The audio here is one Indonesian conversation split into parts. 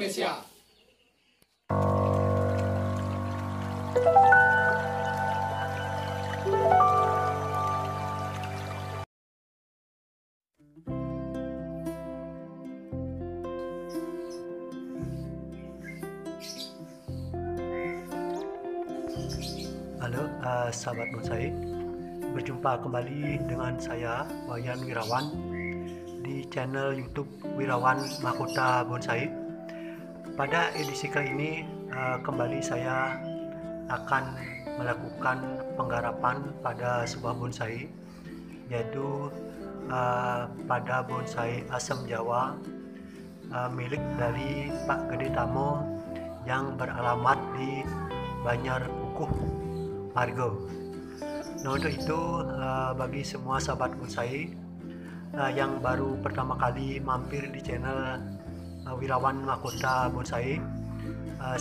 Indonesia. Halo sahabat bonsai, berjumpa kembali dengan saya Wayan Wirawan di channel YouTube Wirawan Mahkota Bonsai. Pada edisi kali ini kembali saya akan melakukan penggarapan pada sebuah bonsai, yaitu pada bonsai asam Jawa milik dari Pak Gede Tamo yang beralamat di Banjar Kukuh, Margo. Nah, untuk itu bagi semua sahabat bonsai yang baru pertama kali mampir di channel Wirawan Mahkota Bonsai,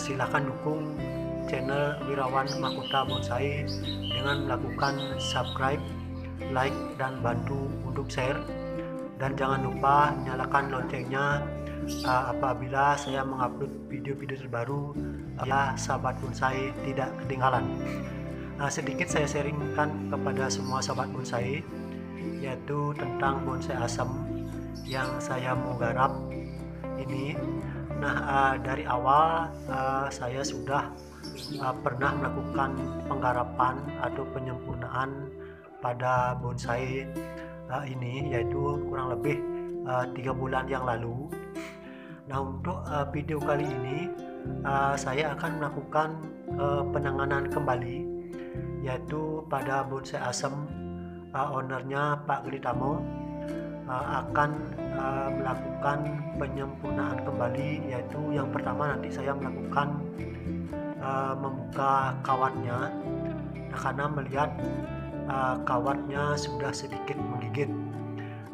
silakan dukung channel Wirawan Mahkota Bonsai dengan melakukan subscribe, like, dan bantu untuk share. Dan jangan lupa nyalakan loncengnya apabila saya mengupload video-video terbaru, ya sahabat bonsai tidak ketinggalan. Sedikit saya sharingkan kepada semua sahabat bonsai, yaitu tentang bonsai asam yang saya mau garap ini. Nah, dari awal saya sudah pernah melakukan penggarapan atau penyempurnaan pada bonsai ini, yaitu kurang lebih 3 bulan yang lalu. Nah, untuk video kali ini saya akan melakukan penanganan kembali, yaitu pada bonsai asam ownernya Pak Gede Tamo akan melakukan penyempurnaan kembali, yaitu yang pertama nanti saya melakukan membuka kawatnya. Nah, karena melihat kawatnya sudah sedikit menggigit.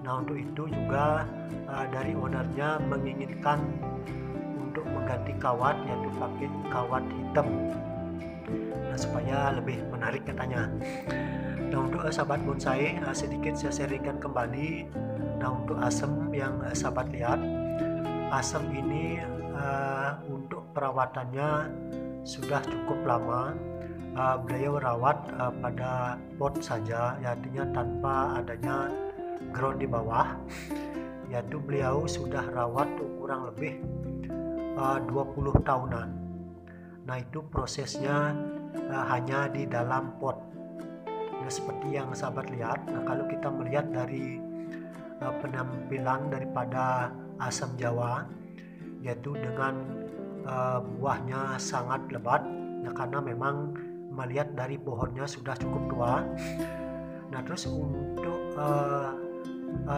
Nah, untuk itu juga dari ownernya menginginkan untuk mengganti kawat, yaitu pakai kawat hitam, nah, supaya lebih menarik katanya. Nah, untuk sahabat bonsai sedikit saya sharingkan kembali. Nah, untuk asam yang sahabat lihat, asam ini untuk perawatannya sudah cukup lama. Beliau rawat pada pot saja, artinya tanpa adanya ground di bawah, yaitu beliau sudah rawat kurang lebih 20 tahunan. Nah, itu prosesnya hanya di dalam pot. Nah, seperti yang sahabat lihat. Nah, kalau kita melihat dari penampilan daripada asam Jawa, yaitu dengan buahnya sangat lebat. Nah, karena memang melihat dari pohonnya sudah cukup tua. Nah, terus untuk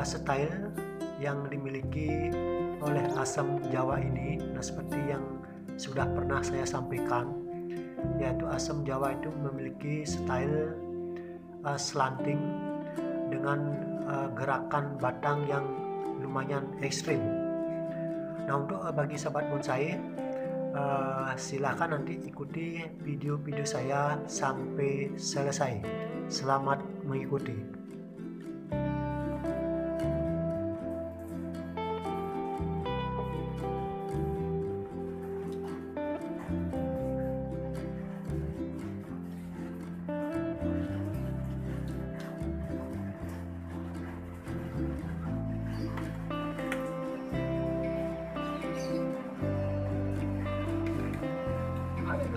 style yang dimiliki oleh asam Jawa ini, nah seperti yang sudah pernah saya sampaikan, yaitu asam Jawa itu memiliki style slanting dengan gerakan batang yang lumayan ekstrim. Nah, untuk bagi sahabat bonsai, silahkan nanti ikuti video-video saya sampai selesai. Selamat mengikuti.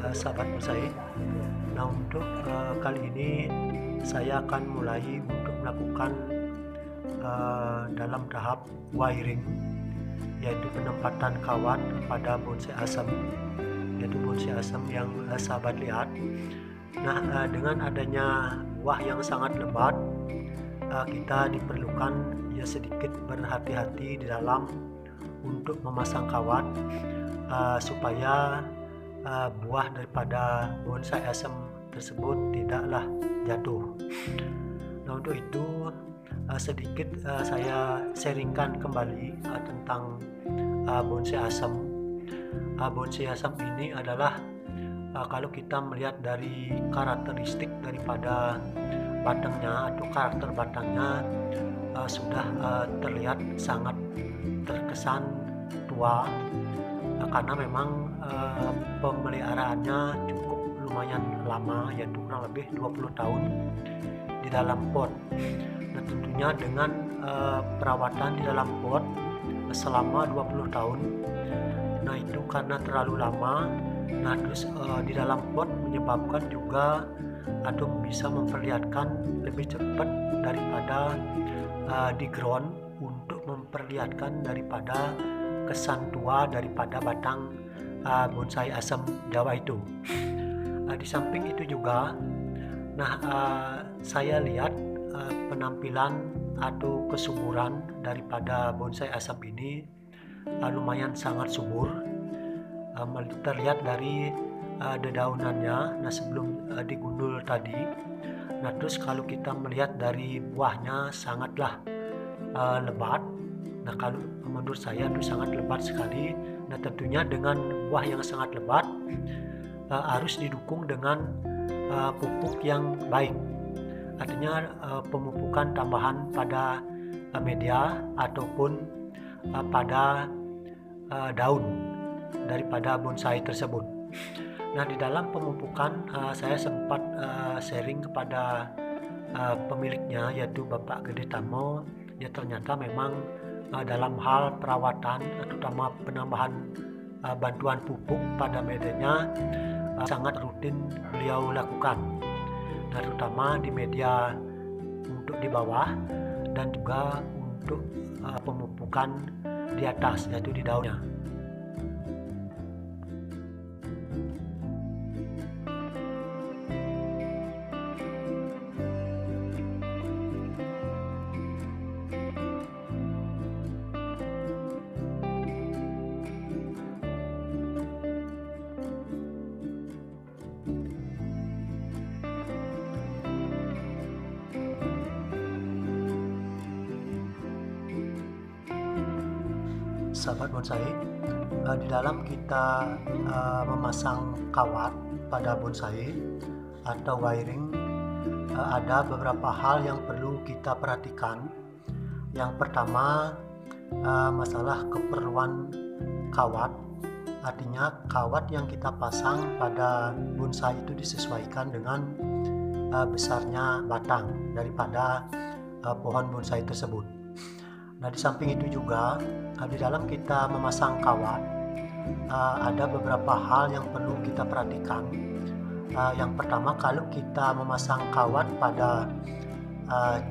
Sahabat bonsai, nah untuk kali ini saya akan mulai untuk melakukan dalam tahap wiring, yaitu penempatan kawat pada bonsai asam, yaitu bonsai asam yang sahabat lihat. Nah, dengan adanya buah yang sangat lebat, kita diperlukan ya sedikit berhati-hati di dalam untuk memasang kawat supaya buah daripada bonsai asam tersebut tidaklah jatuh. Nah, untuk itu sedikit saya sharingkan kembali tentang bonsai asam. Bonsai asam ini adalah kalau kita melihat dari karakteristik daripada batangnya atau karakter batangnya sudah terlihat sangat terkesan tua karena memang pemeliharaannya cukup lumayan lama, yaitu kurang lebih 20 tahun di dalam pot. Nah, tentunya dengan perawatan di dalam pot selama 20 tahun, nah itu karena terlalu lama, nah terus di dalam pot menyebabkan juga atau bisa memperlihatkan lebih cepat daripada di ground, untuk memperlihatkan daripada kesan tua daripada batang bonsai asam Jawa itu. Di samping itu juga, nah saya lihat penampilan atau kesuburan daripada bonsai asam ini lumayan sangat subur, terlihat dari dedaunannya. Nah, sebelum digundul tadi, nah terus kalau kita melihat dari buahnya sangatlah lebat. Nah, kalau menurut saya itu sangat lebat sekali. Nah, tentunya dengan buah yang sangat lebat harus didukung dengan pupuk yang baik. Artinya pemupukan tambahan pada media ataupun pada daun daripada bonsai tersebut. Nah, di dalam pemupukan saya sempat sharing kepada pemiliknya, yaitu Bapak Gede Tamo. Ya, ternyata memang dalam hal perawatan, terutama penambahan bantuan pupuk pada medianya sangat rutin beliau lakukan. Nah, terutama di media untuk di bawah dan juga untuk pemupukan di atas, yaitu di daunnya. Sahabat bonsai, di dalam kita memasang kawat pada bonsai atau wiring, ada beberapa hal yang perlu kita perhatikan. Yang pertama, masalah keperluan kawat. Artinya kawat yang kita pasang pada bonsai itu disesuaikan dengan besarnya batang daripada pohon bonsai tersebut. Nah, di samping itu juga di dalam kita memasang kawat ada beberapa hal yang perlu kita perhatikan. Yang pertama, kalau kita memasang kawat pada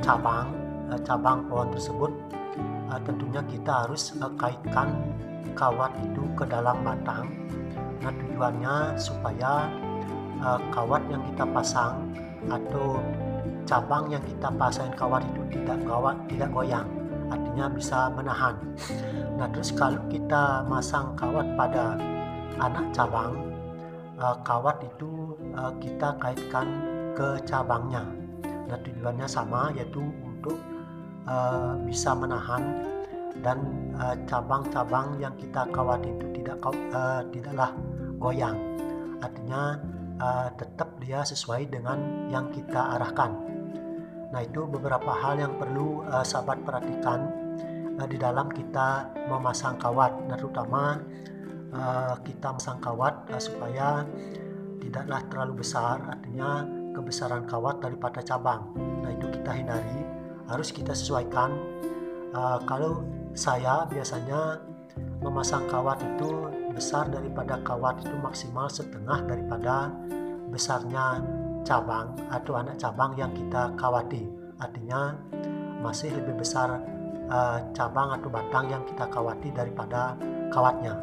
cabang pohon tersebut, tentunya kita harus kaitkan kawat itu ke dalam batang. Nah, tujuannya supaya kawat yang kita pasang atau cabang yang kita pasang kawat itu tidak goyang, artinya bisa menahan. Nah, terus kalau kita masang kawat pada anak cabang, kawat itu kita kaitkan ke cabangnya. Nah, tujuannya sama, yaitu untuk bisa menahan dan cabang-cabang yang kita kawat itu tidaklah goyang. Artinya tetap dia sesuai dengan yang kita arahkan. Nah, itu beberapa hal yang perlu sahabat perhatikan di dalam kita memasang kawat. Nah, terutama kita memasang kawat supaya tidaklah terlalu besar, artinya kebesaran kawat daripada cabang. Nah, itu kita hindari, harus kita sesuaikan. Kalau saya biasanya memasang kawat itu besar daripada kawat itu maksimal setengah daripada besarnya cabang atau anak cabang yang kita kawati. Artinya masih lebih besar cabang atau batang yang kita kawati daripada kawatnya.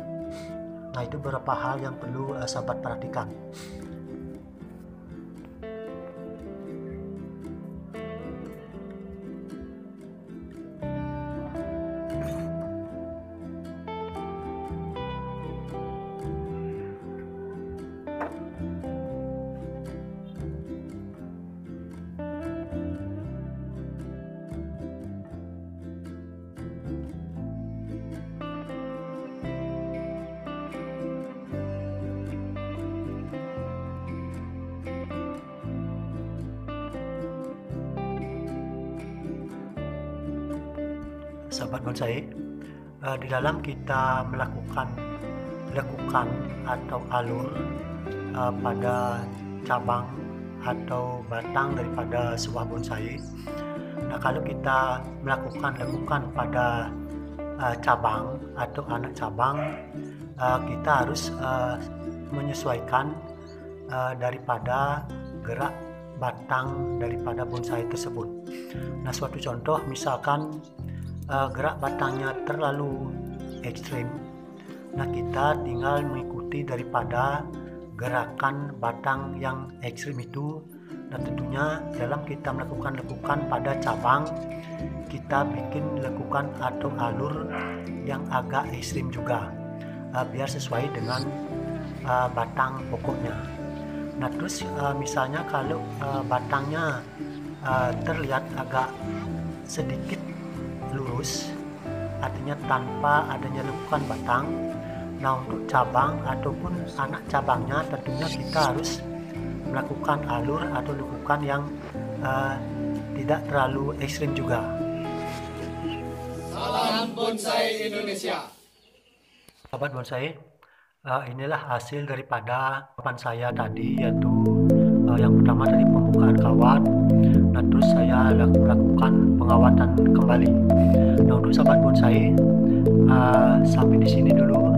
Nah, itu beberapa hal yang perlu sahabat perhatikan. Sahabat bonsai, di dalam kita melakukan lekukan atau alur pada cabang atau batang daripada sebuah bonsai. Nah, kalau kita melakukan lekukan pada cabang atau anak cabang, kita harus menyesuaikan daripada gerak batang daripada bonsai tersebut. Nah, suatu contoh misalkan gerak batangnya terlalu ekstrim, nah kita tinggal mengikuti daripada gerakan batang yang ekstrim itu. Nah, tentunya dalam kita melakukan lekukan pada cabang, kita bikin lekukan atau alur yang agak ekstrim juga, biar sesuai dengan batang pokoknya. Nah, terus misalnya kalau batangnya terlihat agak sedikit lurus, artinya tanpa adanya lekukan batang. Nah, untuk cabang ataupun anak cabangnya tentunya kita harus melakukan alur atau lekukan yang tidak terlalu ekstrim juga. Salam Bonsai Indonesia. Sahabat bonsai, inilah hasil daripada papan saya tadi, yaitu yang pertama tadi pembukaan kawat. Nah, terus saya lakukan pengawatan kembali. Nah, untuk sahabat bonsai, sampai di sini dulu